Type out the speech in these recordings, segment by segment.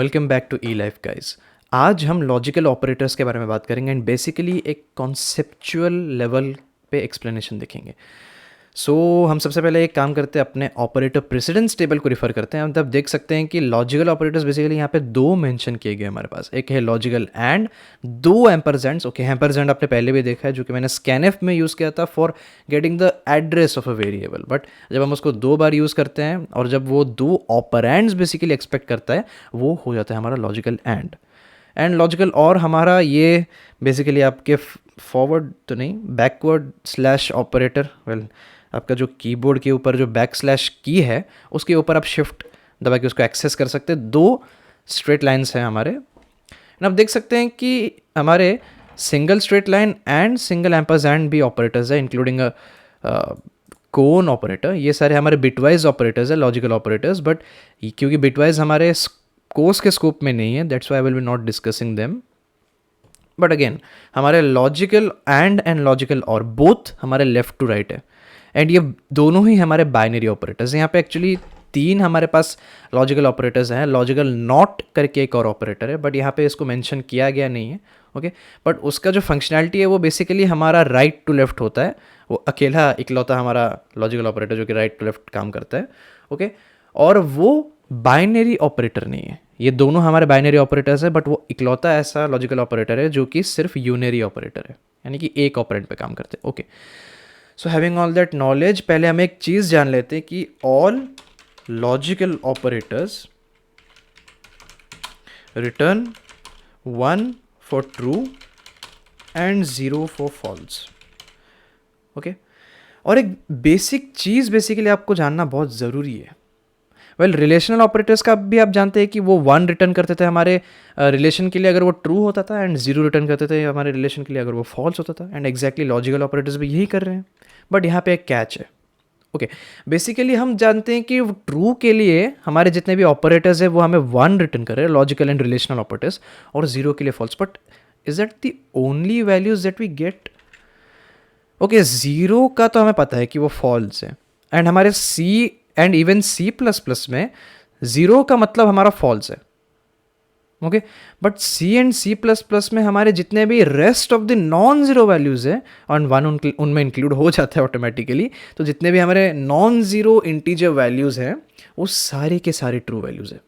Welcome back to E life guys. आज हम logical operators के बारे में बात करेंगे एंड बेसिकली एक कॉन्सेप्चुअल लेवल पे एक्सप्लेनेशन देखेंगे। हम सबसे पहले एक काम करते हैं, अपने ऑपरेटर प्रेसिडेंस टेबल को रिफर करते हैं। हम तब देख सकते हैं कि लॉजिकल ऑपरेटर्स बेसिकली यहाँ पे दो मेंशन किए गए हमारे पास। एक है लॉजिकल एंड, दो एम्परजेंड्स। ओके, एम्परजेंड आपने पहले भी देखा है, जो कि मैंने स्कैनएफ में यूज़ किया था for getting the address of a variable. But जब हम उसको दो बार यूज़ करते हैं और जब वो दो ऑपरेंड्स बेसिकली एक्सपेक्ट करता है, वो हो जाता है हमारा लॉजिकल एंड लॉजिकल और हमारा ये बेसिकली आपके फॉरवर्ड तो नहीं, बैकवर्ड स्लैश ऑपरेटर। वेल, आपका जो कीबोर्ड के ऊपर जो बैक स्लैश की है उसके ऊपर आप शिफ्ट दबा के उसको एक्सेस कर सकते हैं। दो स्ट्रेट लाइन्स हैं हमारे, एंड आप देख सकते हैं कि हमारे single straight line and single ampersand भी ऑपरेटर्स है, इंक्लूडिंग अ कोन ऑपरेटर। ये सारे हमारे बिटवाइज ऑपरेटर्स है, लॉजिकल ऑपरेटर्स। बट क्योंकि बिटवाइज हमारे कोर्स के स्कोप में नहीं है, that's why I will be not discussing them. But again हमारे लॉजिकल एंड लॉजिकल और बोथ हमारे लेफ्ट टू राइट है, एंड ये दोनों ही हमारे बाइनरी ऑपरेटर्स हैं। यहाँ पे एक्चुअली तीन हमारे पास लॉजिकल ऑपरेटर्स हैं। लॉजिकल नॉट करके एक और ऑपरेटर है, बट यहाँ पे इसको मेंशन किया गया नहीं है। ओके, बट उसका जो फंक्शनैलिटी है वो बेसिकली हमारा राइट टू लेफ्ट होता है। वो अकेला इकलौता हमारा लॉजिकल ऑपरेटर जो कि राइट टू लेफ्ट काम करता है। ओके, और वो बाइनरी ऑपरेटर नहीं है। ये दोनों हमारे बाइनरी ऑपरेटर्स है, बट वो इकलौता ऐसा लॉजिकल ऑपरेटर है जो कि सिर्फ यूनरी ऑपरेटर है, यानी कि एक ऑपरेंड पे काम करते हैं। Okay, so having all that knowledge, पहले हम एक चीज़ जान लेते हैं कि all logical operators return 1 for true and 0 for false. Okay, और एक बेसिक चीज़ बेसिकली आपको जानना बहुत ज़रूरी है। वेल, रिलेशनल ऑपरेटर्स का भी आप जानते हैं कि वो 1 रिटर्न करते थे हमारे रिलेशन के लिए अगर वो ट्रू होता था, एंड 0 रिटर्न करते थे हमारे रिलेशन के लिए अगर वो फॉल्स होता था। एंड एग्जैक्टली लॉजिकल ऑपरेटर्स भी यही कर रहे हैं, बट यहाँ पे एक कैच है। ओके, बेसिकली हम जानते हैं कि ट्रू के लिए हमारे जितने भी ऑपरेटर्स है वो हमें 1 रिटर्न कर रहे हैं, लॉजिकल एंड रिलेशनल ऑपरेटर्स, और 0 के लिए false. But is that the only values that we get? Okay, 0 का तो हमें पता है कि वो फॉल्स है, एंड हमारे सी एंड इवन C++ में 0 का मतलब हमारा फॉल्स है। Okay, but C and C++ में हमारे जितने भी rest of the non zero values है, और 1 उनमें इंक्लूड हो जाता है ऑटोमेटिकली, तो जितने भी हमारे नॉन ज़ीरो इंटीजर वैल्यूज़ हैं वो सारे के सारे ट्रू वैल्यूज़ है।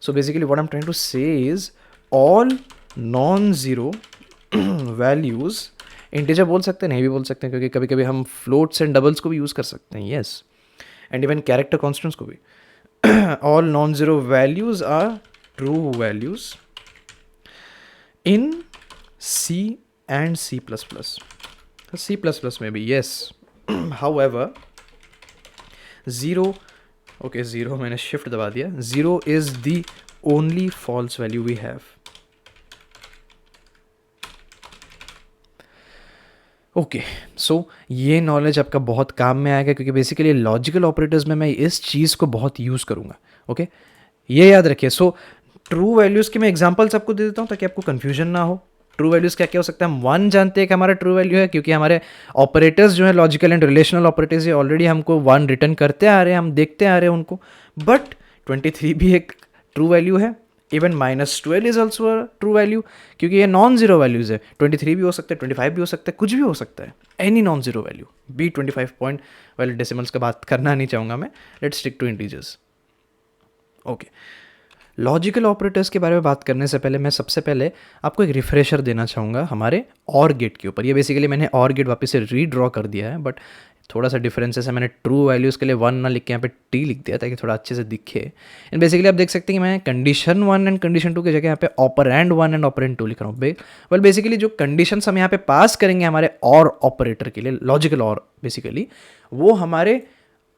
So basically what I am trying to say is all non zero values, integer बोल सकते हैं, नहीं भी बोल सकते हैं, क्योंकि कभी कभी हम फ्लोट्स एंड डबल्स को भी यूज़ कर सकते हैं, yes, and even character constants को भी। All non zero values are true values in C and C++। C++ में भी येस, हाउएवर 0, ओके 0 मैंने शिफ्ट दबा दिया, 0 is the only false value we have. Okay, so ये नॉलेज आपका बहुत काम में आएगा, क्योंकि बेसिकली लॉजिकल ऑपरेटर्स में मैं इस चीज़ को बहुत यूज़ करूँगा। ओके, ये याद रखिए। सो ट्रू वैल्यूज़ के मैं एग्जांपल्स आपको दे देता हूँ ताकि आपको कन्फ्यूजन ना हो। ट्रू वैल्यूज़ क्या क्या हो सकता है? हम 1 जानते हैं कि हमारा ट्रू वैल्यू है, क्योंकि हमारे ऑपरेटर्स जो है लॉजिकल एंड रिलेशनल ऑपरेटर्स, ये ऑलरेडी हमको 1 रिटर्न करते आ रहे हैं, हम देखते आ रहे हैं उनको। बट 23 भी एक ट्रू वैल्यू है, even -12 is also a true value, क्योंकि ये नॉन जीरो वैल्यूज़ है। 23 भी हो सकता है, 25 भी हो सकता है, कुछ भी हो सकता है, any non zero value be 25 point. Well, decimals का बात करना नहीं चाहूँगा मैं, let's stick to integers. Okay, logical operators के बारे में बात करने से पहले मैं सबसे पहले आपको एक रिफ्रेशर देना चाहूँगा हमारे और गेट के ऊपर। ये बेसिकली मैंने और गेट वापस से रीड्रॉ कर दिया है, बट थोड़ा सा डिफरेंसेस है। मैंने ट्रू वैल्यूज़ के लिए 1 ना लिख के यहाँ पे T लिख दिया ताकि थोड़ा अच्छे से दिखे। एंड बेसिकली आप देख सकते हैं कि मैं कंडीशन 1 एंड कंडीशन 2 की जगह यहाँ पे ऑपरेंड 1 एंड ऑपरेंड 2 लिख रहा हूँ। वेल, बेसिकली जो कंडीशंस हम यहाँ पे पास करेंगे हमारे और ऑपरेटर के लिए, लॉजिकल और बेसिकली, वो हमारे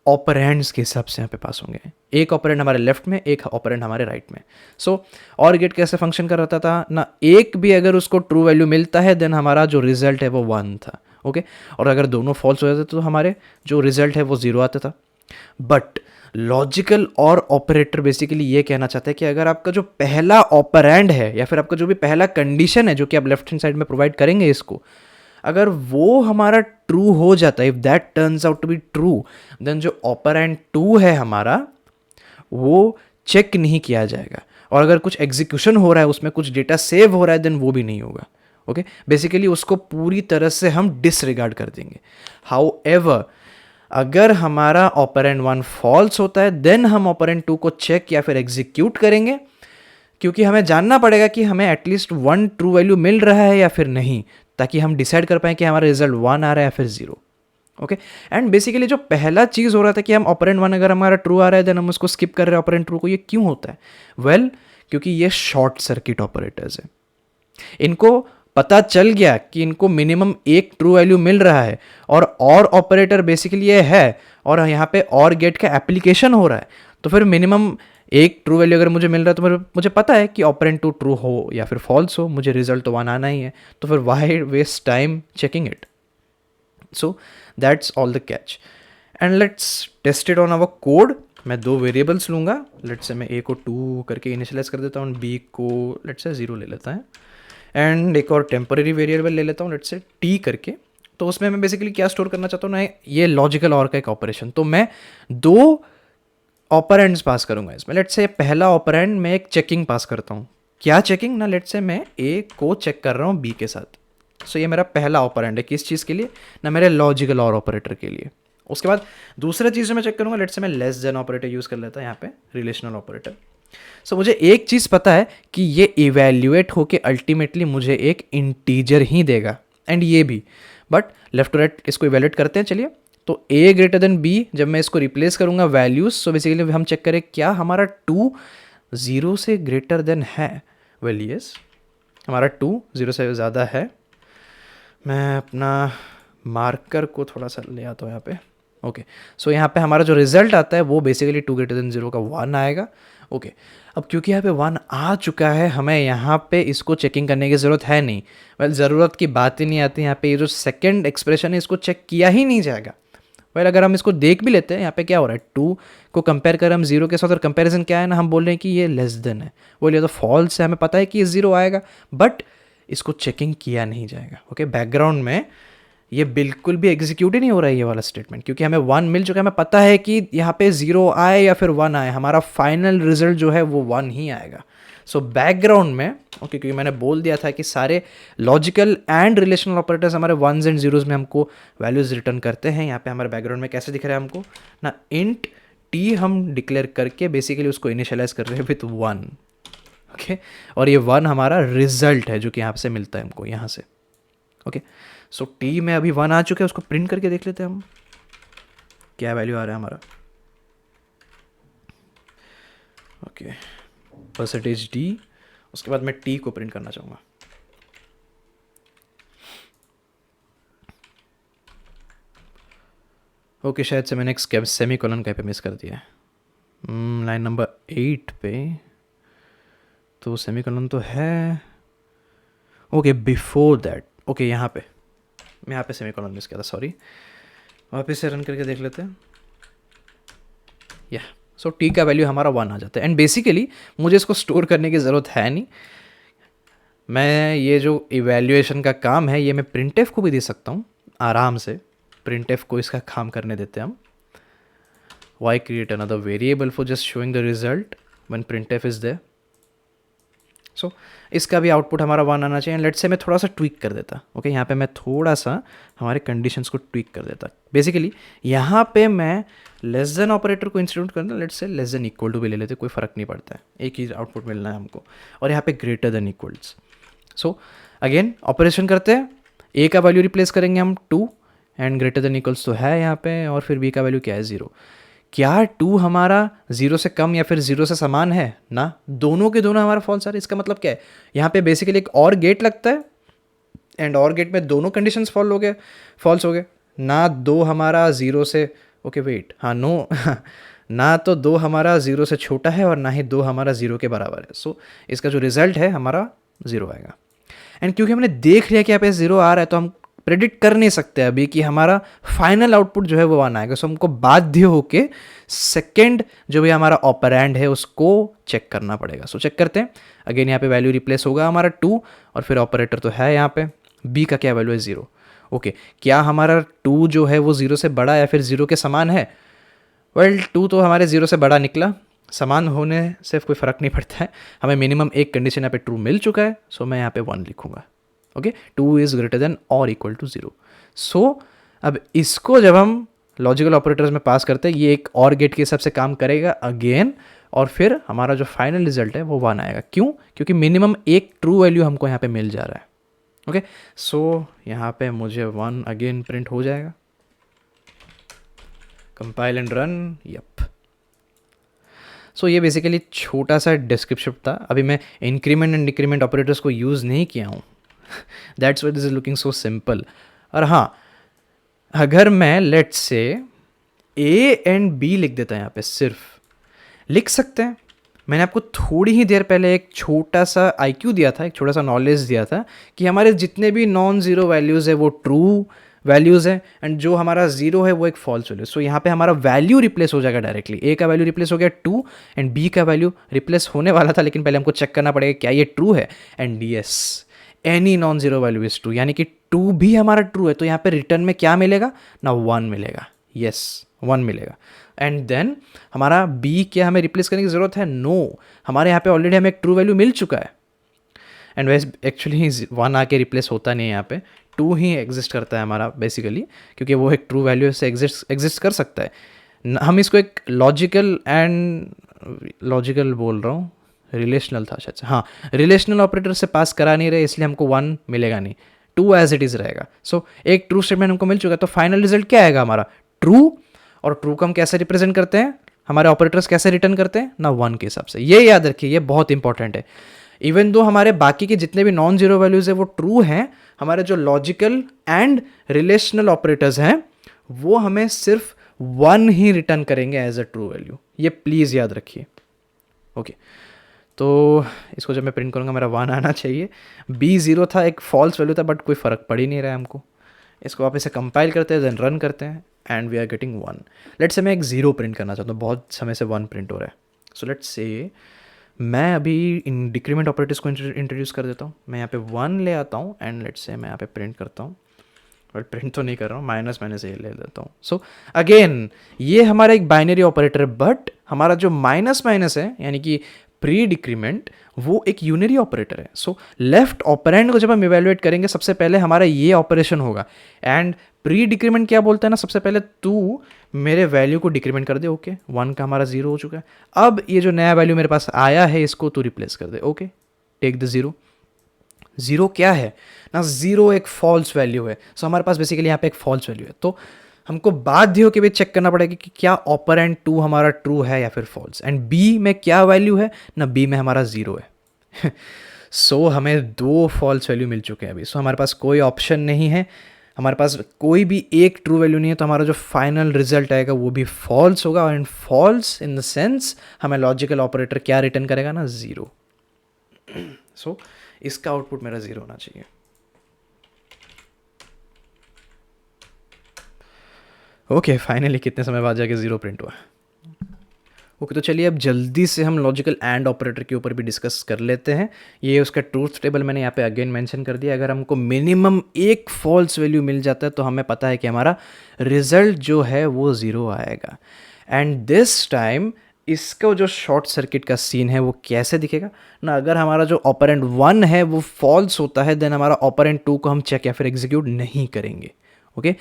ऑपरेंड्स के हिसाब से यहाँ पे पास होंगे। एक ऑपरेंड हमारे लेफ्ट में, एक ऑपरेंड हमारे राइट में। सो और गेट कैसे फंक्शन कर रहा था ना, एक भी अगर उसको ट्रू वैल्यू मिलता है देन हमारा जो रिजल्ट है वो 1 था। ओके, और अगर दोनों फॉल्स हो जाते तो हमारे जो रिजल्ट है वो 0 आता था। बट लॉजिकल और ऑपरेटर बेसिकली ये कहना चाहता है कि अगर आपका जो पहला ऑपरेंड है या फिर आपका जो भी पहला कंडीशन है जो कि आप लेफ्ट हैंड साइड में प्रोवाइड करेंगे इसको, अगर वो हमारा ट्रू हो जाता है, if that turns out to be true, then जो ऑपरेंड 2 है हमारा वो चेक नहीं किया जाएगा। और अगर कुछ एग्जीक्यूशन हो रहा है, उसमें कुछ डेटा सेव हो रहा है, देन वो भी नहीं होगा। ओके, बेसिकली उसको पूरी तरह से हम डिसरिगार्ड कर देंगे। हाउ एवर, अगर हमारा ऑपरेंड 1 फॉल्स होता है, देन हम ऑपरेंड 2 को चेक या फिर एग्जीक्यूट करेंगे, क्योंकि हमें जानना पड़ेगा कि हमें एटलीस्ट 1 ट्रू वैल्यू मिल रहा है या फिर नहीं, ताकि हम डिसाइड कर पाएँ कि हमारा रिजल्ट 1 आ रहा है या फिर 0। ओके, एंड बेसिकली जो पहला चीज़ हो रहा था कि हम ऑपरेंड 1 अगर हमारा ट्रू आ रहा है, देन हम उसको स्किप कर रहे हैं ऑपरेंड ट्रू को, ये क्यों होता है? वेल, क्योंकि ये शॉर्ट सर्किट ऑपरेटर्स है। इनको पता चल गया कि इनको मिनिमम एक ट्रू वैल्यू मिल रहा है, और ऑपरेटर बेसिकली ये है, और यहाँ पे और गेट का एप्लीकेशन हो रहा है, तो फिर मिनिमम एक ट्रू वैल्यू अगर मुझे मिल रहा है, तो मुझे पता है कि ऑपरेंड 2 ट्रू हो या फिर फॉल्स हो, मुझे रिजल्ट तो 1 आना ही है, तो फिर why waste time checking it? So that's all the catch, and let's test it on our code. मैं 2 वेरिएबल्स लूँगा, लेट्स से मैं ए को 2 करके इनिशियलाइज कर देता हूँ, बी को लेट्स से 0 ले लेता है, एंड एक और टेम्पररी वेरिएबल ले लेता हूँ, लेट्स से टी करके। तो उसमें मैं बेसिकली क्या स्टोर करना चाहता हूँ ना, ये लॉजिकल और का एक ऑपरेशन। तो मैं 2 ऑपरेंड्स पास करूँगा इसमें। लेट्स से पहला ऑपरेंड मैं एक चेकिंग पास करता हूँ। क्या चेकिंग ना, लेट्स से मैं ए को चेक कर रहा हूँ बी के साथ। सो ये मेरा पहला ऑपरेंड है, किस चीज़ के लिए ना, मेरे लॉजिकल और ऑपरेटर के लिए। उसके बाद दूसरा चीज़ जो मैं चेक करूँगा, लेट्स से मैं लेस देन ऑपरेटर यूज़ कर लेता हूँ यहाँ पे, रिलेशनल ऑपरेटर। सो मुझे एक चीज़ पता है कि ये इवेल्यूएट होके अल्टीमेटली मुझे एक इंटीजर ही देगा, एंड ये भी। बट लेफ्ट टू राइट इसको इवेल्यूएट करते हैं, चलिए। तो ए ग्रेटर देन बी, जब मैं इसको रिप्लेस करूँगा वैल्यूज, सो बेसिकली हम चेक करें क्या हमारा 2 0 से ग्रेटर देन है। वेल यस, हमारा 2 0 से ज़्यादा है। मैं अपना मार्कर को थोड़ा सा ले आता हूँ यहाँ पे। ओके, सो यहाँ पे हमारा जो रिजल्ट आता है वो बेसिकली 2 ग्रेटर देन 0 का 1 आएगा। ओके, अब क्योंकि यहाँ पे 1 आ चुका है, हमें यहाँ पे इसको चेकिंग करने की ज़रूरत है नहीं। वेल, ज़रूरत की बात ही नहीं आती यहाँ पे। ये जो सेकंड एक्सप्रेशन है इसको चेक किया ही नहीं जाएगा। वेल, अगर हम इसको देख भी लेते हैं, यहाँ पे क्या हो रहा है, 2 को कंपेयर कर हम 0 के साथ, और कंपेरिजन क्या है ना, हम बोल रहे हैं कि ये लेस देन है। वो ये तो फॉल्स है, हमें पता है कि ये 0 आएगा, बट इसको चेकिंग किया नहीं जाएगा। ओके, बैकग्राउंड में ये बिल्कुल भी एग्जीक्यूट ही नहीं हो रहा है ये वाला स्टेटमेंट, क्योंकि हमें 1 मिल चुका है। हमें पता है कि यहाँ पे 0 आए या फिर 1 आए, हमारा फाइनल रिजल्ट जो है वो 1 ही आएगा। सो बैकग्राउंड में ओके, क्योंकि मैंने बोल दिया था कि सारे लॉजिकल एंड रिलेशनल ऑपरेटर्स हमारे 1s एंड 0s में हमको वैल्यूज रिटर्न करते हैं। यहाँ पे हमारे बैकग्राउंड में कैसे दिख रहा है हमको ना, इंट टी हम डिक्लेयर करके बेसिकली उसको इनिशियलाइज कर रहे हैं विथ 1। ओके, और ये 1 हमारा रिजल्ट है जो कि यहाँ से मिलता है हमको यहाँ से। ओके, सो टी में अभी 1 आ चुके हैं, उसको प्रिंट करके देख लेते हैं हम क्या वैल्यू आ रहा है हमारा। ओके, परसेंटेज डी, उसके बाद मैं टी को प्रिंट करना चाहूँगा। ओके, शायद से मैंने एक सेमी कॉलन कहीं पे मिस कर दिया है, लाइन नंबर 8 पे। तो सेमी कॉलन तो है। ओके, बिफोर दैट, ओके यहाँ पे मैं यहाँ पे सेमी कॉलन मिस किया था, सॉरी। वापस से रन करके देख लेते हैं। या सो टी का वैल्यू हमारा 1 आ जाता है, एंड बेसिकली मुझे इसको स्टोर करने की ज़रूरत है नहीं। मैं ये जो इवैल्यूएशन का काम है ये मैं प्रिंटफ को भी दे सकता हूँ आराम से। प्रिंटफ को इसका काम करने देते हैं हम। Why create another variable for just showing the result when printf is there. So इसका भी आउटपुट हमारा 1 आना चाहिए। लेट्स से मैं थोड़ा सा ट्विक कर देता। ओके, यहाँ पे मैं थोड़ा सा हमारे कंडीशंस को ट्विक कर देता। बेसिकली यहाँ पे मैं लेस देन ऑपरेटर को इंस्टीट्यूट करना, let's say less than equal to भी ले लेते, कोई फ़र्क नहीं पड़ता है, एक ही आउटपुट मिलना है हमको। और यहाँ पे greater than equals. So again operation करते हैं, ए का वैल्यू रिप्लेस करेंगे हम 2, एंड ग्रेटर देन इक्वल्स तो है यहाँ पे, और फिर बी का वैल्यू क्या है 0। क्या 2 हमारा 0 से कम या फिर 0 से समान है ना, दोनों के दोनों हमारा फॉल्स आ रहे हैं। इसका मतलब क्या है, यहाँ पे बेसिकली एक और गेट लगता है, एंड और गेट में दोनों कंडीशंस फॉल्स हो गए ना। 2 हमारा 0 से ओके वेट हाँ नो ना तो 2 हमारा 0 से छोटा है, और ना ही 2 हमारा 0 के बराबर है। सो इसका जो रिजल्ट है हमारा 0 आएगा। एंड क्योंकि हमने देख लिया कि यहाँ पे 0 आ रहा है, तो हम प्रेडिक्ट कर नहीं सकते अभी कि हमारा फाइनल आउटपुट जो है वो 1 आएगा। सो हमको बाध्य होके सेकेंड जो भी हमारा ऑपरेंड है उसको चेक करना पड़ेगा। सो चेक करते हैं। अगेन यहाँ पे वैल्यू रिप्लेस होगा हमारा 2, और फिर ऑपरेटर तो है यहाँ पे, बी का क्या वैल्यू है 0। ओके, क्या हमारा 2 जो है वो 0 से बड़ा या फिर 0 के समान है? वेल 2 तो हमारे 0 से बड़ा निकला। समान होने से कोई फ़र्क नहीं पड़ता है, हमें मिनिमम एक कंडीशन यहाँ पे ट्रू मिल चुका है, सो मैं यहाँ पे 1 लिखूँगा। ओके, 2 इज़ ग्रेटर देन और इक्वल टू 0। सो अब इसको जब हम लॉजिकल ऑपरेटर्स में पास करते हैं, ये एक और गेट के हिसाब से काम करेगा अगेन, और फिर हमारा जो फाइनल रिजल्ट है वो 1 आएगा। क्यों? क्योंकि मिनिमम एक ट्रू वैल्यू हमको यहाँ पे मिल जा रहा है। ओके, सो यहाँ पे मुझे 1 अगेन प्रिंट हो जाएगा। Compile and run. यप, सो ये बेसिकली छोटा सा डिस्क्रिप्शन था। अभी मैं इंक्रीमेंट एंड डिक्रीमेंट ऑपरेटर्स को यूज़ नहीं किया हूँ, that's why this is looking so simple. और हाँ, अगर मैं let's say A and B लिख देता है यहाँ पे, सिर्फ लिख सकते हैं। मैंने आपको थोड़ी ही देर पहले एक छोटा सा आईक्यू दिया था, एक छोटा सा नॉलेज दिया था कि हमारे जितने भी नॉन ज़ीरो वैल्यूज़ है वो ट्रू वैल्यूज़ है, एंड जो हमारा जीरो है वो एक फॉल्स वैल्यू। सो यहाँ पे हमारा वैल्यू रिप्लेस हो जाएगा डायरेक्टली। ए का वैल्यू रिप्लेस हो गया 2 एंड बी का वैल्यू रिप्लेस होने वाला था, लेकिन पहले हमको चेक करना पड़ेगा क्या ये ट्रू है। And yes, any non zero value is true, यानी कि 2 भी हमारा ट्रू है, तो यहाँ पे रिटर्न में क्या मिलेगा ना, 1 मिलेगा। यस, 1 मिलेगा। एंड देन हमारा बी क्या हमें रिप्लेस करने की ज़रूरत है? नो, हमारे यहाँ पे ऑलरेडी हमें एक ट्रू वैल्यू मिल चुका है। एंड वैसे एक्चुअली 1 आके रिप्लेस होता नहीं है, यहाँ पे 2 ही एग्जिस्ट करता है हमारा बेसिकली, क्योंकि वो एक ट्रू वैल्यू से एग्जिस्ट कर सकता है। हम इसको एक लॉजिकल बोल रहा हूँ, रिलेशनल था शायद, हाँ, रिलेशनल ऑपरेटर से पास करा नहीं रहे, इसलिए हमको 1 मिलेगा नहीं, 2 एज इट इज़ रहेगा। सो एक ट्रू स्टेटमेंट हमको मिल चुका है, तो फाइनल रिजल्ट क्या आएगा हमारा? ट्रू। और ट्रू को हम कैसे रिप्रेजेंट करते हैं, हमारे ऑपरेटर्स कैसे रिटर्न करते हैं ना, 1 के हिसाब से। ये याद रखिए, ये बहुत इंपॉर्टेंट है। इवन दो हमारे बाकी के जितने भी नॉन जीरो वैल्यूज़ है वो ट्रू हैं, हमारे जो लॉजिकल एंड रिलेशनल ऑपरेटर्स हैं वो हमें सिर्फ 1 ही रिटर्न करेंगे एज अ ट्रू वैल्यू। ये प्लीज़ याद रखिए। ओके, तो इसको जब मैं प्रिंट करूँगा मेरा 1 आना चाहिए। बी 0 था, एक फॉल्स वैल्यू था, बट कोई फ़र्क पड़ ही नहीं रहा है हमको। इसको आप इसे कंपाइल करते हैं, देन रन करते हैं, and we are getting 1। Let's say मैं एक 0 प्रिंट करना चाहता हूँ, बहुत समय से 1 प्रिंट हो रहा है। सो लेट्स से मैं अभी इन डिक्रीमेंट ऑपरेटर्स को इंट्रोड्यूस कर देता हूँ। मैं यहाँ पे 1 ले आता हूँ, एंड लेट्स से मैं यहाँ पे प्रिंट करता हूँ, बट प्रिंट तो नहीं कर रहा हूँ, माइनस माइनस ये ले लेता हूँ। सो अगेन ये हमारा एक बाइनरी ऑपरेटर है, बट हमारा जो माइनस माइनस है यानी कि प्री डिक्रीमेंट, वो एक यूनरी ऑपरेटर है। सो लेफ्ट ऑपरेंड को जब हम इवेलुएट करेंगे, सबसे पहले हमारा ये ऑपरेशन होगा। एंड प्री डिक्रीमेंट क्या बोलता है ना, सबसे पहले तू मेरे वैल्यू को डिक्रीमेंट कर दे। ओके, 1 का हमारा 0 हो चुका है। अब ये जो नया वैल्यू मेरे पास आया है इसको तू रिप्लेस कर दे। Okay, take the 0। 0 क्या है ना, 0 एक फॉल्स वैल्यू है। सो हमारे पास बेसिकली यहाँ पे एक फॉल्स वैल्यू है, तो हमको बाध्य होकर भी चेक करना पड़ेगा कि क्या ऑपरेंड 2 हमारा ट्रू है या फिर फॉल्स। एंड बी में क्या वैल्यू है ना, बी में हमारा 0 है। सो हमें 2 फॉल्स वैल्यू मिल चुके हैं अभी। सो हमारे पास कोई ऑप्शन नहीं है, हमारे पास कोई भी एक ट्रू वैल्यू नहीं है, तो हमारा जो फाइनल रिजल्ट आएगा वो भी फॉल्स होगा। And falls in the sense हमें लॉजिकल ऑपरेटर क्या रिटर्न करेगा ना, 0। सो इसका आउटपुट मेरा 0 होना चाहिए। ओके, फाइनली कितने समय बाद जाके 0 प्रिंट हुआ। ओके, तो चलिए अब जल्दी से हम लॉजिकल एंड ऑपरेटर के ऊपर भी डिस्कस कर लेते हैं। ये उसका ट्रूथ टेबल मैंने यहाँ पे अगेन मेंशन कर दिया। अगर हमको मिनिमम एक फॉल्स वैल्यू मिल जाता है तो हमें पता है कि हमारा रिजल्ट जो है वो 0 आएगा। एंड दिस टाइम इसका जो शॉर्ट सर्किट का सीन है वो कैसे दिखेगा ना, अगर हमारा जो ऑपरेंड 1 है वो फॉल्स होता है, देन हमारा ऑपरेंड 2 को हम चेक या फिर एग्जीक्यूट नहीं करेंगे। ओके,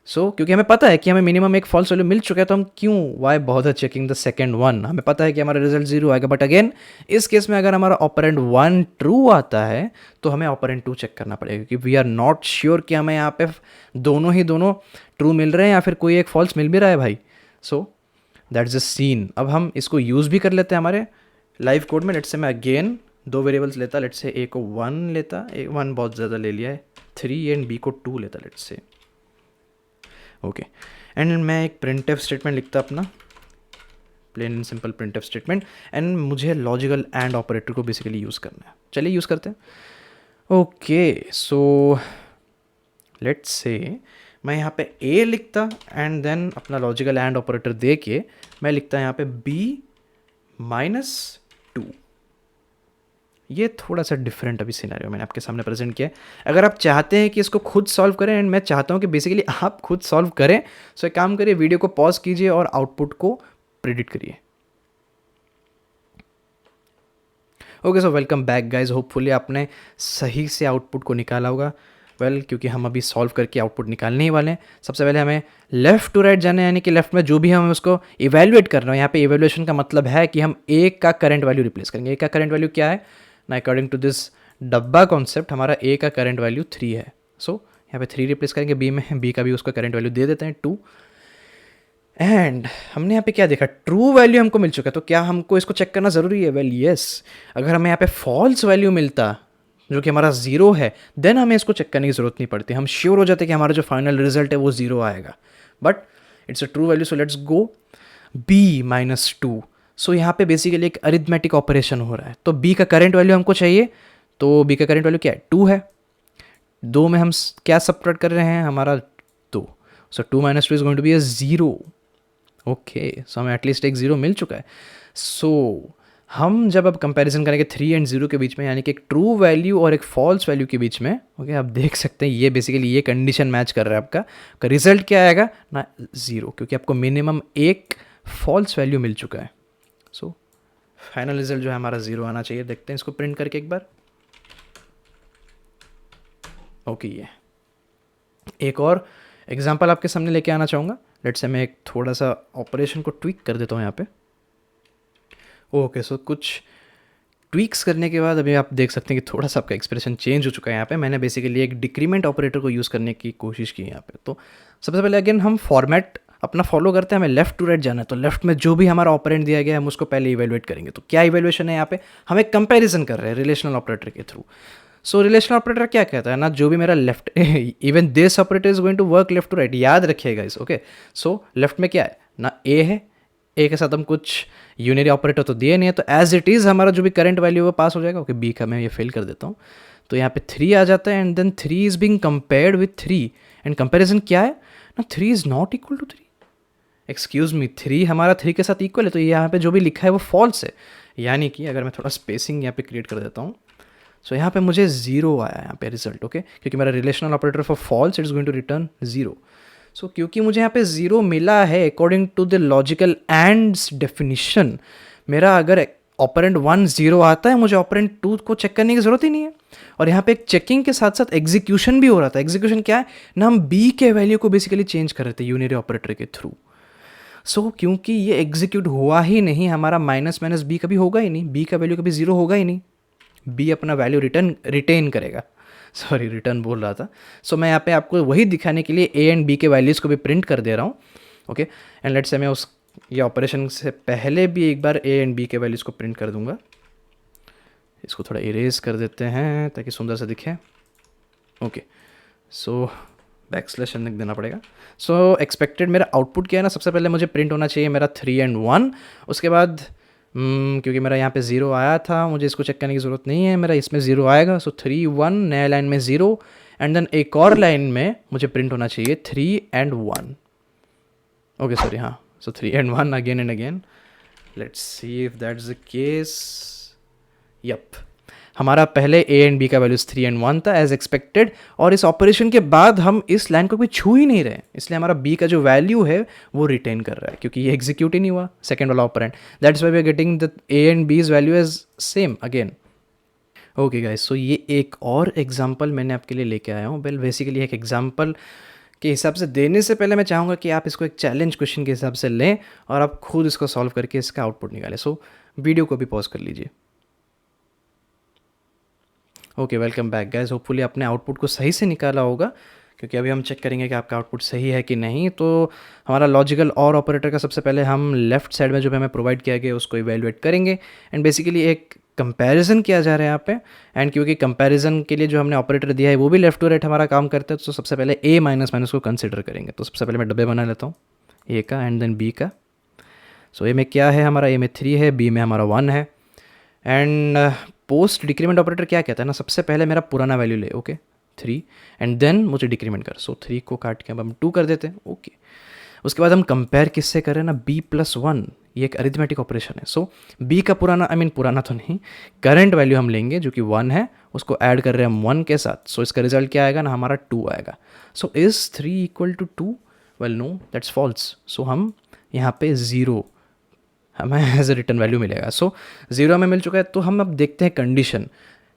सो क्योंकि हमें पता है कि हमें मिनिमम एक फॉल्स वैल्यू मिल चुका है, तो हम क्यों why bother checking the second 1। हमें पता है कि हमारा रिजल्ट 0 आएगा। बट अगेन इस केस में अगर हमारा ऑपरेंड 1 ट्रू आता है तो हमें ऑपरेंड 2 चेक करना पड़ेगा, क्योंकि वी आर नॉट श्योर कि हमें यहाँ पे दोनों ट्रू मिल रहे हैं या फिर कोई एक फॉल्स मिल भी रहा है भाई। So that's the scene. अब हम इसको यूज़ भी कर लेते हैं हमारे लाइव कोड में। लेट्स से मैं अगेन 2 वेरिएबल्स लेता, लेट्स से ए को 1 लेता, 1 बहुत ज़्यादा ले लिया है, 3, एंड बी को 2 लेता लेट्स से। ओके, एंड मैं एक प्रिंटफ स्टेटमेंट लिखता अपना, plain and simple printf statement. And मुझे लॉजिकल एंड ऑपरेटर को बेसिकली यूज़ करना है। चलिए यूज़ करते हैं। ओके, सो लेट्स से मैं यहाँ पे ए लिखता, एंड देन अपना लॉजिकल एंड ऑपरेटर दे के मैं लिखता यहाँ पे b-2। ये थोड़ा सा डिफरेंट अभी सिनेरियो मैंने आपके सामने प्रेजेंट किया है। अगर आप चाहते हैं कि इसको खुद सॉल्व करें, एंड मैं चाहता हूँ कि बेसिकली आप खुद सॉल्व करें, सो एक काम करिए, वीडियो को पॉज कीजिए और आउटपुट को प्रिडिक्ट करिए। Okay, so welcome back guys. Hopefully आपने सही से आउटपुट को निकाला होगा। क्योंकि हम अभी सॉल्व करके आउटपुट निकालने ही वाले हैं। सबसे पहले हमें लेफ़्ट टू राइट जाना है, यानी कि लेफ्ट में जो भी हम उसको इवेल्युएट कर रहे हैं। यहाँ पे इवेल्युएशन का मतलब है कि हम ए का करंट वैल्यू रिप्लेस करेंगे। ए का करंट वैल्यू क्या है ना, अकॉर्डिंग टू दिस डब्बा कॉन्सेप्ट हमारा ए का करंट वैल्यू 3 है। सो यहाँ पे 3 रिप्लेस करेंगे बी में, बी का भी उसका करंट वैल्यू दे देते हैं 2। एंड हमने यहाँ पे क्या देखा, ट्रू वैल्यू हमको मिल चुका है। तो क्या हमको इसको चेक करना ज़रूरी है? Well yes. अगर हमें यहाँ पे फॉल्स वैल्यू मिलता जो कि हमारा 0 है, देन हमें इसको चेक करने की ज़रूरत नहीं पड़ती। हम श्योर हो जाते कि हमारा जो फाइनल रिजल्ट है वो 0 आएगा। But it's a true value, so let's go b -2। सो यहाँ पे बेसिकली एक अरिथमेटिक ऑपरेशन हो रहा है। तो b का करंट वैल्यू हमको चाहिए, तो b का करंट वैल्यू क्या है? 2 है। 2 में हम क्या सबट्रैक्ट कर रहे हैं? हमारा 2। So 2 - 2 is going to be a 0। Okay, so हमें एटलीस्ट एक 0 मिल चुका है। सो हम जब अब कंपैरिजन करेंगे 3 एंड 0 के बीच में, यानी कि एक ट्रू वैल्यू और एक फॉल्स वैल्यू के बीच में, ओके, आप देख सकते हैं ये बेसिकली ये कंडीशन मैच कर रहा है आपका। रिजल्ट क्या आएगा ना? 0, क्योंकि आपको मिनिमम एक फॉल्स वैल्यू मिल चुका है। सो फाइनल रिजल्ट जो है हमारा 0 आना चाहिए। देखते हैं इसको प्रिंट करके एक बार। ओके, ये एक और एग्जाम्पल आपके सामने लेके आना चाहूँगा। लेट्स से मैं एक थोड़ा सा ऑपरेशन को ट्विक कर देता हूँ यहाँ पे। ओके, सो कुछ ट्वीक्स करने के बाद अभी आप देख सकते हैं कि थोड़ा सा आपका एक्सप्रेशन चेंज हो चुका है। यहाँ पे मैंने बेसिकली एक डिक्रीमेंट ऑपरेटर को यूज़ करने की कोशिश की यहाँ पे। तो सबसे पहले अगेन हम फॉर्मेट अपना फॉलो करते हैं। हमें लेफ्ट टू राइट जाना है, तो लेफ्ट में जो भी हमारा ऑपरेंट दिया गया है हम उसको पहले इवेलुएट करेंगे। तो क्या इवेल्युएशन है यहाँ पे? हम एक कंपेरिजन कर रहे हैं रिलेशनल ऑपरेटर के थ्रू। सो रिलेशनल ऑपरेटर क्या कहता है ना, जो भी मेरा left even this operator is going to work left to right, याद रखिएगा इस। ओके, सो लेफ्ट में क्या है ना, ए है। ए के साथ हम कुछ यूनियरी ऑपरेटर तो दिए नहीं है, तो एज इट इज़ हमारा जो भी करंट वैल्यू वो पास हो जाएगा। ओके, बी का मैं ये फिल कर देता हूँ। तो यहाँ पे 3 आ जाता है, and then 3 is being compared with 3, and comparison क्या है ना, 3 is not equal to 3। Excuse me, 3 हमारा 3 के साथ इक्वल है, तो यहाँ पे जो भी लिखा है वो फॉल्स है। यानी कि अगर मैं थोड़ा स्पेसिंग यहाँ पे क्रिएट कर देता हूँ, सो यहाँ पे मुझे 0 आया यहाँ पे रिजल्ट। ओके, क्योंकि मेरा relational operator for false it's going to return 0। सो क्योंकि मुझे यहाँ पे 0 मिला है according to the logical ands definition, मेरा अगर ऑपरेंट 1 0 आता है, मुझे ऑपरेंट 2 को चेक करने की ज़रूरत ही नहीं है। और यहाँ पे एक चेकिंग के साथ साथ एग्जीक्यूशन भी हो रहा था। एग्जीक्यूशन क्या है ना, हम b के वैल्यू को बेसिकली चेंज कर रहे थे यूनियरी ऑपरेटर के थ्रू। सो क्योंकि ये एग्जीक्यूट हुआ ही नहीं, हमारा माइनस माइनस b कभी होगा ही नहीं, b का वैल्यू कभी 0 होगा ही नहीं। b अपना वैल्यू रिटेन करेगा। सॉरी, रिटर्न बोल रहा था। सो मैं यहाँ पे आपको वही दिखाने के लिए a एंड b के वैल्यूज़ को भी प्रिंट कर दे रहा हूँ। ओके, एंड लेट्स से मैं उस ये ऑपरेशन से पहले भी एक बार a एंड b के वैल्यूज़ को प्रिंट कर दूंगा। इसको थोड़ा इरेज कर देते हैं ताकि सुंदर से दिखे। ओके, सो बैकस्लैश लिख देना पड़ेगा। सो एक्सपेक्टेड मेरा आउटपुट क्या है ना, सबसे पहले मुझे प्रिंट होना चाहिए मेरा 3 एंड 1। उसके बाद क्योंकि मेरा यहाँ पे 0 आया था, मुझे इसको चेक करने की ज़रूरत नहीं है, मेरा इसमें 0 आएगा। सो 3 1, नया लाइन में 0, एंड देन एक और लाइन में मुझे प्रिंट होना चाहिए 3 एंड 1। ओके, सॉरी, हाँ, so 3 and 1 again and again. Let's see if that is the case. Yup, हमारा पहले a एंड b का वैल्यूज 3 एंड 1 था एज एक्सपेक्टेड, और इस ऑपरेशन के बाद हम इस लाइन को भी छू ही नहीं रहे, इसलिए हमारा b का जो वैल्यू है वो रिटेन कर रहा है, क्योंकि ये एग्जीक्यूट ही नहीं हुआ सेकंड वाला operand. That's why we are getting the a and b's value as same again. Okay guys, so ये एक और एग्जाम्पल मैंने आपके लिए लेके आया हूँ। वेल बेसिकली एक एग्जाम्पल के हिसाब से देने से पहले मैं चाहूँगा कि आप इसको एक चैलेंज क्वेश्चन के हिसाब से लें और आप खुद इसको सॉल्व करके इसका आउटपुट निकालें। सो वीडियो को भी पॉज कर लीजिए। Okay, welcome back guys. Hopefully आपने आउटपुट को सही से निकाला होगा, क्योंकि अभी हम चेक करेंगे कि आपका आउटपुट सही है कि नहीं। तो हमारा लॉजिकल और ऑपरेटर का सबसे पहले हम लेफ्ट साइड में जो भी हमें प्रोवाइड किया गया उसको इवेलुएट करेंगे, एंड बेसिकली एक कंपैरिजन किया जा रहा है यहाँ पे। एंड क्योंकि कंपैरिजन के लिए जो हमने ऑपरेटर दिया है वो भी लेफ्ट टू राइट हमारा काम करता है, तो सबसे पहले a माइनस माइनस को कंसिडर करेंगे। तो सबसे पहले मैं डब्बे बना लेता हूँ, a का एंड देन b का। सो a में क्या है हमारा, a में 3 है, b में हमारा 1 है। एंड पोस्ट डिक्रीमेंट ऑपरेटर क्या कहता है ना, सबसे पहले मेरा पुराना वैल्यू ले, ओके 3, एंड देन मुझे डिक्रीमेंट कर। सो 3 को काट के अब हम 2 कर देते हैं। ओके, उसके बाद हम कंपेयर किससे कर रहे हैं ना, b प्लस 1, ये एक अरिथमेटिक ऑपरेशन है। सो b का पुराना, पुराना तो नहीं, करंट वैल्यू हम लेंगे जो कि 1 है, उसको ऐड कर रहे हैं हम 1 के साथ। सो इसका रिजल्ट क्या आएगा ना, हमारा 2 आएगा। So is 3 equal to 2? Well no, that's false. So हम यहाँ पे 0 हमें एज ए रिटर्न वैल्यू मिलेगा। सो ज़ीरो हमें मिल चुका है, तो हम अब देखते हैं कंडीशन।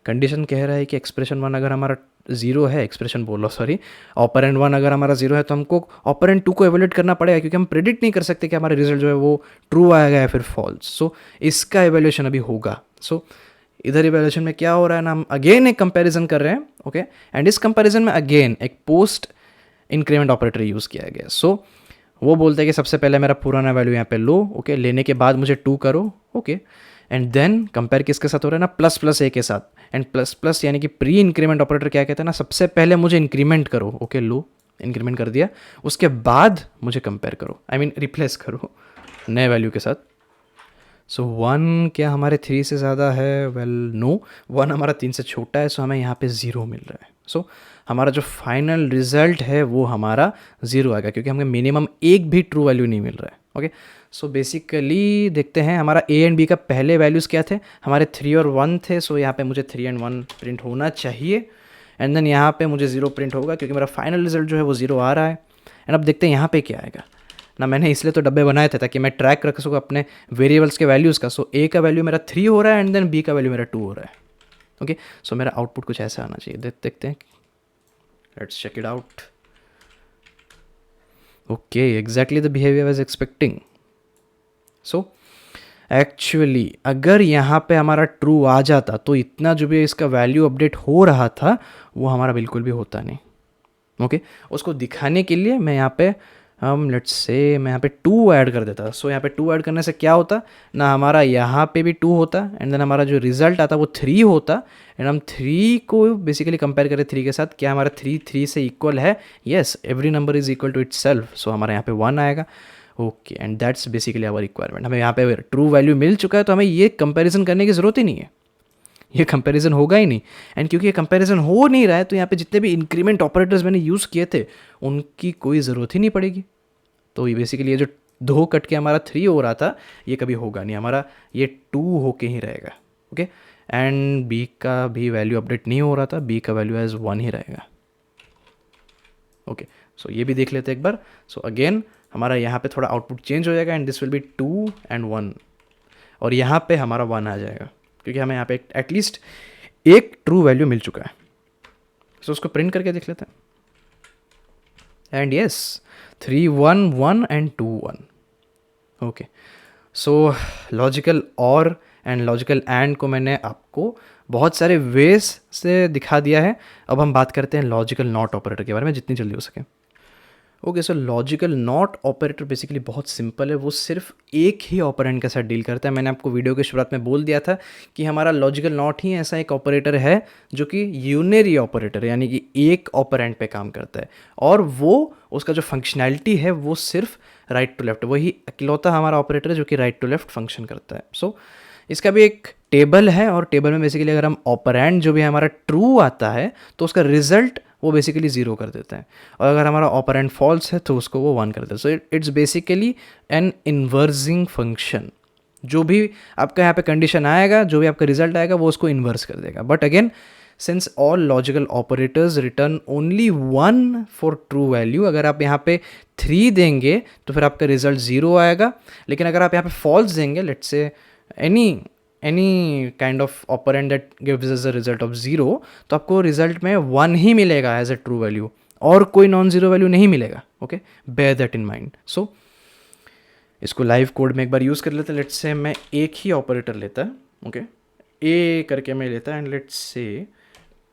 कंडीशन कह रहा है कि एक्सप्रेशन वन अगर हमारा ज़ीरो है, एक्सप्रेशन बोलो सॉरी, ऑपरेंड वन अगर हमारा ज़ीरो है, तो हमको ऑपरेंड टू को एवेल्यूएट करना पड़ेगा, क्योंकि हम प्रेडिक्ट नहीं कर सकते कि हमारा रिजल्ट जो है वो ट्रू आएगा या फिर फॉल्स। सो इसका एवेल्यूएशन अभी होगा। सो इधर इवेल्यूशन में क्या हो रहा है ना, हम अगेन एक कंपैरिजन कर रहे हैं, ओके। एंड इस कंपैरिजन में अगेन एक पोस्ट इंक्रीमेंट ऑपरेटर यूज़ किया गया। सो वो बोलते हैं कि सबसे पहले मेरा पुराना वैल्यू यहाँ पे लो, ओके, लेने के बाद मुझे 2 करो, ओके, एंड देन कंपेयर किसके साथ हो रहा है ना, प्लस प्लस ए के साथ। एंड प्लस प्लस यानी कि प्री इंक्रीमेंट ऑपरेटर क्या कहते हैं ना, सबसे पहले मुझे इंक्रीमेंट करो, ओके, लो इंक्रीमेंट कर दिया, उसके बाद मुझे कंपेयर करो, आई मीन रिप्लेस करो नए वैल्यू के साथ। सो 1 क्या हमारे 3 से ज़्यादा है? वेल नो, 1 हमारा 3 से छोटा है, सो हमें यहाँ पे 0 मिल रहा है। सो हमारा जो फाइनल रिजल्ट है वो हमारा 0 आएगा, क्योंकि हमें मिनिमम एक भी ट्रू वैल्यू नहीं मिल रहा है, ओके। सो बेसिकली देखते हैं हमारा ए एंड बी का पहले वैल्यूज़ क्या थे, हमारे 3 और 1 थे। सो यहाँ पे मुझे 3 एंड 1 प्रिंट होना चाहिए, एंड देन यहाँ पे मुझे 0 प्रिंट होगा, क्योंकि मेरा फाइनल रिजल्ट जो है वो 0 आ रहा है। एंड अब देखते हैं यहाँ पे क्या आएगा ना। मैंने इसलिए तो डब्बे बनाए थे ताकि मैं ट्रैक रख सकूँ अपने वेरिएबल्स के वैल्यूज़ का। सो ए का वैल्यू मेरा 3 हो रहा है, एंड देन बी का वैल्यू मेरा 2 हो रहा है, ओके। सो मेरा आउटपुट कुछ ऐसा आना चाहिए, देखते हैं, let's check it out. Okay, exactly the behaviour I was expecting. So actually अगर यहाँ पे हमारा ट्रू आ जाता तो इतना जो भी इसका वैल्यू अपडेट हो रहा था वो हमारा बिल्कुल भी होता नहीं, ओके। उसको दिखाने के लिए मैं यहाँ पे हम लेट्स से मैं यहाँ पे 2 ऐड कर देता। सो यहाँ पे 2 ऐड करने से क्या होता ना, हमारा यहाँ पे भी 2 होता, एंड देन हमारा जो रिजल्ट आता वो 3 होता। एंड हम 3 को बेसिकली कंपेयर करें 3 के साथ, क्या हमारा 3 से इक्वल है? Yes, every number is equal to itself. So हमारा यहाँ पे 1 आएगा, okay. And that's basically our requirement. हमें यहाँ पे ट्रू वैल्यू मिल चुका है, तो हमें ये कंपेरिजन करने की ज़रूरत ही नहीं है, ये कंपैरिजन होगा ही नहीं। एंड क्योंकि ये कंपैरिजन हो नहीं रहा है, तो यहाँ पे जितने भी इंक्रीमेंट ऑपरेटर्स मैंने यूज़ किए थे उनकी कोई ज़रूरत ही नहीं पड़ेगी। तो ये बेसिकली ये जो 2 कट के हमारा 3 हो रहा था ये कभी होगा नहीं, हमारा ये 2 होके ही रहेगा, ओके। एंड बी का भी वैल्यू अपडेट नहीं हो रहा था, बी का वैल्यू एज 1 ही रहेगा, ओके। सो ये भी देख लेते हैं एक बार। सो अगेन हमारा यहाँ पे थोड़ा आउटपुट चेंज हो जाएगा, and this will be 2 and 1, और यहाँ पे हमारा 1 आ जाएगा, क्योंकि हमें यहाँ पे एटलीस्ट एक ट्रू वैल्यू मिल चुका है। सो उसको प्रिंट करके देख लेते हैं, and yes 3 1 1 and 2 1, okay. So logical और एंड लॉजिकल एंड को मैंने आपको बहुत सारे वेज से दिखा दिया है। अब हम बात करते हैं लॉजिकल नॉट ऑपरेटर के बारे में, जितनी जल्दी हो सके, okay. So logical not operator basically बहुत सिंपल है, वो सिर्फ एक ही ऑपरेंड के साथ डील करता है। मैंने आपको वीडियो की शुरुआत में बोल दिया था कि हमारा लॉजिकल नॉट ही ऐसा एक ऑपरेटर है जो कि यूनरी ऑपरेटर यानी कि एक ऑपरेंड पे काम करता है, और वो उसका जो फंक्शनैलिटी है वो सिर्फ राइट टू लेफ्ट, वही इकलौता हमारा ऑपरेटर है जो कि राइट टू लेफ्ट फंक्शन करता है। सो इसका भी एक टेबल है, और टेबल में बेसिकली अगर हम ऑपरेंड जो भी हमारा ट्रू आता है तो उसका रिजल्ट वो बेसिकली 0 कर देता है, और अगर हमारा ऑपरेंड फॉल्स है तो उसको वो 1 कर देता है। So it's basically an inversing function. जो भी आपका यहाँ पे कंडीशन आएगा, जो भी आपका रिजल्ट आएगा वो उसको इन्वर्स कर देगा। But again since all logical operators return only 1 for true value, अगर आप यहाँ पे 3 देंगे तो फिर आपका रिजल्ट 0 आएगा। लेकिन अगर आप यहाँ पे फॉल्स देंगे, let's say any kind of operand that gives us a result of 0, तो आपको रिजल्ट में 1 ही मिलेगा एज ए ट्रू वैल्यू, और कोई नॉन ज़ीरो वैल्यू नहीं मिलेगा, okay. Bear that in mind. So इसको लाइव कोड में एक बार यूज़ कर लेते हैं। लेट्स से मैं एक ही ऑपरेटर लेता है, ओके, ए करके मैं लेता है, and let's say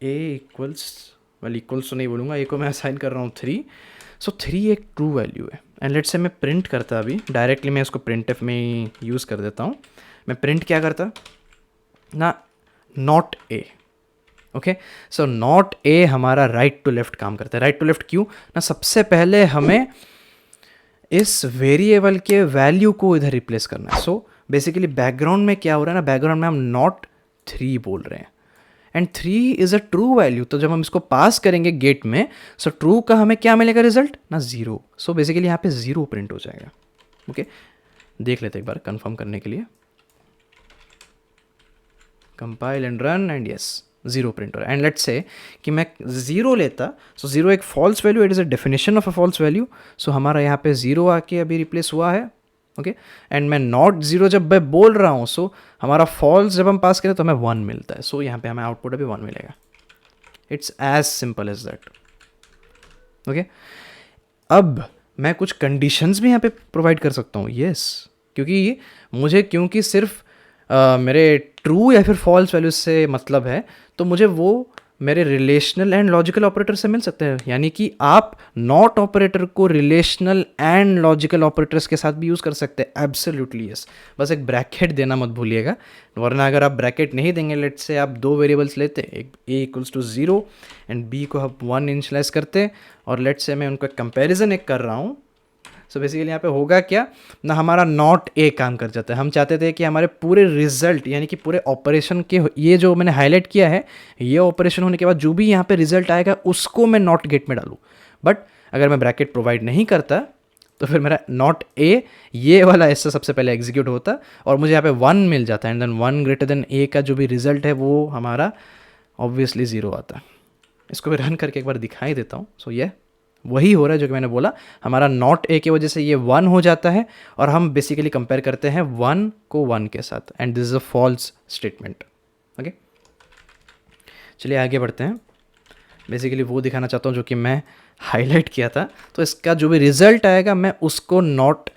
A equals, well equals तो नहीं बोलूँगा, ए को मैं असाइन कर रहा हूँ 3। सो 3 एक ट्रू वैल्यू है, एंड लेट्स से मैं प्रिंट करता, अभी डायरेक्टली मैं इसको प्रिंट एफ में यूज़ कर देता हूँ। मैं प्रिंट क्या करता ना, not a, okay. So not a हमारा राइट टू लेफ्ट काम करता है। राइट टू लेफ्ट क्यों ना, सबसे पहले हमें इस वेरिएबल के वैल्यू को इधर रिप्लेस करना है। सो बेसिकली बैकग्राउंड में क्या हो रहा है ना, बैकग्राउंड में हम नॉट 3 बोल रहे हैं, and 3 is a true value. तो जब हम इसको पास करेंगे गेट में, सो ट्रू का हमें क्या मिलेगा रिजल्ट ना, 0। सो बेसिकली यहाँ पे 0 प्रिंट हो जाएगा, ओके। देख लेते एक बार कंफर्म करने के लिए, compile and run, and yes 0 print हो रहा है। एंड लेट्स से कि मैं 0 लेता, सो 0 एक false value, it is a definition of a false value. So हमारा यहाँ पे 0 आके अभी रिप्लेस हुआ है, ओके। एंड मैं नॉट ज़ीरो जब मैं बोल रहा हूँ, सो हमारा फॉल्स जब हम पास करें तो हमें 1 मिलता है, सो यहाँ पे हमें आउटपुट अभी 1 मिलेगा। It's as simple as that. Okay, अब मैं कुछ कंडीशंस भी यहाँ पे प्रोवाइड कर सकता हूँ, यस, क्योंकि सिर्फ मेरे ट्रू या फिर फॉल्स वैल्यूज से मतलब है, तो मुझे वो मेरे रिलेशनल एंड लॉजिकल ऑपरेटर से मिल सकते हैं। यानी कि आप नॉट ऑपरेटर को रिलेशनल एंड लॉजिकल ऑपरेटर्स के साथ भी यूज़ कर सकते हैं, एब्सोल्युटली यस। बस एक ब्रैकेट देना मत भूलिएगा, वरना अगर आप ब्रैकेट नहीं देंगे, लेट्स से आप दो वेरिएबल्स लेते, एक a equals to 0 and b को आप 1 इनिशियलाइज करते, और लेट्स से मैं उनको कंपेरिजन एक कर रहा हूँ। सो बेसिकली यहाँ पे होगा क्या ना, हमारा नॉट ए काम कर जाता है। हम चाहते थे कि हमारे पूरे रिजल्ट यानी कि पूरे ऑपरेशन के, ये जो मैंने हाईलाइट किया है, ये ऑपरेशन होने के बाद जो भी यहाँ पे रिजल्ट आएगा उसको मैं नॉट गेट में डालूँ। बट अगर मैं ब्रैकेट प्रोवाइड नहीं करता तो फिर मेरा नॉट ए ये वाला ऐसा सबसे पहले एग्जीक्यूट होता और मुझे यहाँ पे 1 मिल जाता है, एंड देन 1 ग्रेटर देन ए का जो भी रिजल्ट है वो हमारा ऑब्वियसली 0 आता। इसको भी रन करके एक बार दिखाई देता हूँ। सो ये वही हो रहा है जो कि मैंने बोला, हमारा नॉट ए की वजह से ये 1 हो जाता है, और हम बेसिकली कंपेयर करते हैं 1 को 1 के साथ, and this is a false statement. Okay, चलिए आगे बढ़ते हैं। बेसिकली वो दिखाना चाहता हूँ जो कि मैं हाईलाइट किया था। तो इसका जो भी रिजल्ट आएगा मैं उसको नॉट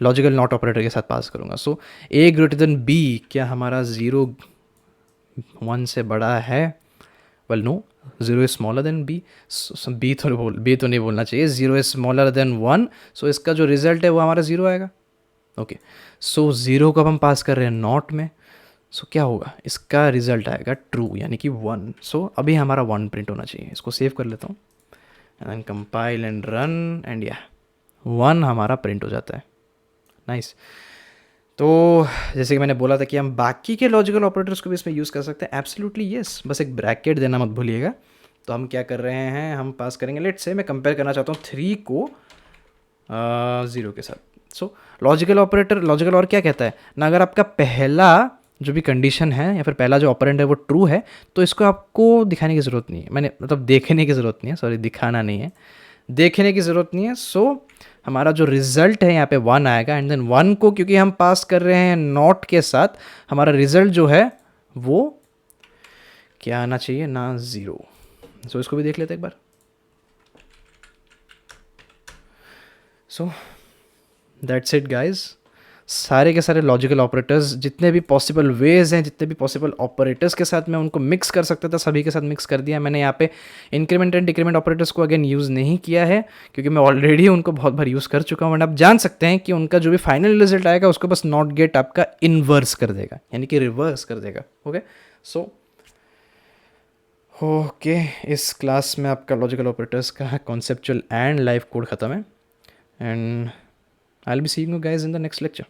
लॉजिकल नॉट ऑपरेटर के साथ पास करूँगा। So A greater than B, क्या हमारा 0 1 से बड़ा है? Well no, 0 is smaller than B. B तो नहीं बोलना चाहिए, 0 इज स्मॉलर देन 1। सो इसका जो रिजल्ट है वो हमारा 0 आएगा। ओके, सो 0 को अब हम पास कर रहे हैं नॉट में, सो क्या होगा, इसका रिजल्ट आएगा ट्रू यानी कि 1। सो अभी हमारा 1 प्रिंट होना चाहिए। इसको सेव कर लेता हूँ and compile and run, and या 1 हमारा प्रिंट हो जाता है। नाइस। तो जैसे कि मैंने बोला था कि हम बाकी के लॉजिकल ऑपरेटर्स को भी इसमें यूज़ कर सकते हैं, एब्सोल्युटली यस। बस एक ब्रैकेट देना मत भूलिएगा। तो हम क्या कर रहे हैं, हम पास करेंगे, लेट्स से मैं कंपेयर करना चाहता हूँ 3 को 0 के साथ। सो लॉजिकल और क्या कहता है ना, अगर आपका पहला जो भी कंडीशन है या फिर पहला जो ऑपरेंड है वो ट्रू है, तो इसको आपको दिखाने की ज़रूरत नहीं है, मैंने मतलब देखने की ज़रूरत नहीं है, सॉरी दिखाना नहीं है, देखने की ज़रूरत नहीं है। सो हमारा जो रिज़ल्ट है यहाँ पे 1 आएगा, एंड देन 1 को क्योंकि हम पास कर रहे हैं नॉट के साथ, हमारा रिज़ल्ट जो है वो क्या आना चाहिए ना, 0। सो इसको भी देख लेते हैं एक बार। So that's it guys. सारे के सारे लॉजिकल ऑपरेटर्स, जितने भी पॉसिबल वेज हैं, जितने भी पॉसिबल ऑपरेटर्स के साथ मैं उनको मिक्स कर सकता था, सभी के साथ मिक्स कर दिया। मैंने यहाँ पे इंक्रीमेंट एंड डिक्रीमेंट ऑपरेटर्स को अगेन यूज़ नहीं किया है, क्योंकि मैं ऑलरेडी उनको बहुत बार यूज़ कर चुका हूँ। एंड आप जान सकते हैं कि उनका जो भी फाइनल रिजल्ट आएगा उसको बस नॉट गेट आपका इन्वर्स कर देगा, यानी कि रिवर्स कर देगा। ओके, सो ओके, इस क्लास में आपका लॉजिकल ऑपरेटर्स का कॉन्सेप्चुअल एंड लाइव कोड ख़त्म है, and I will be seeing you guys in the next lecture.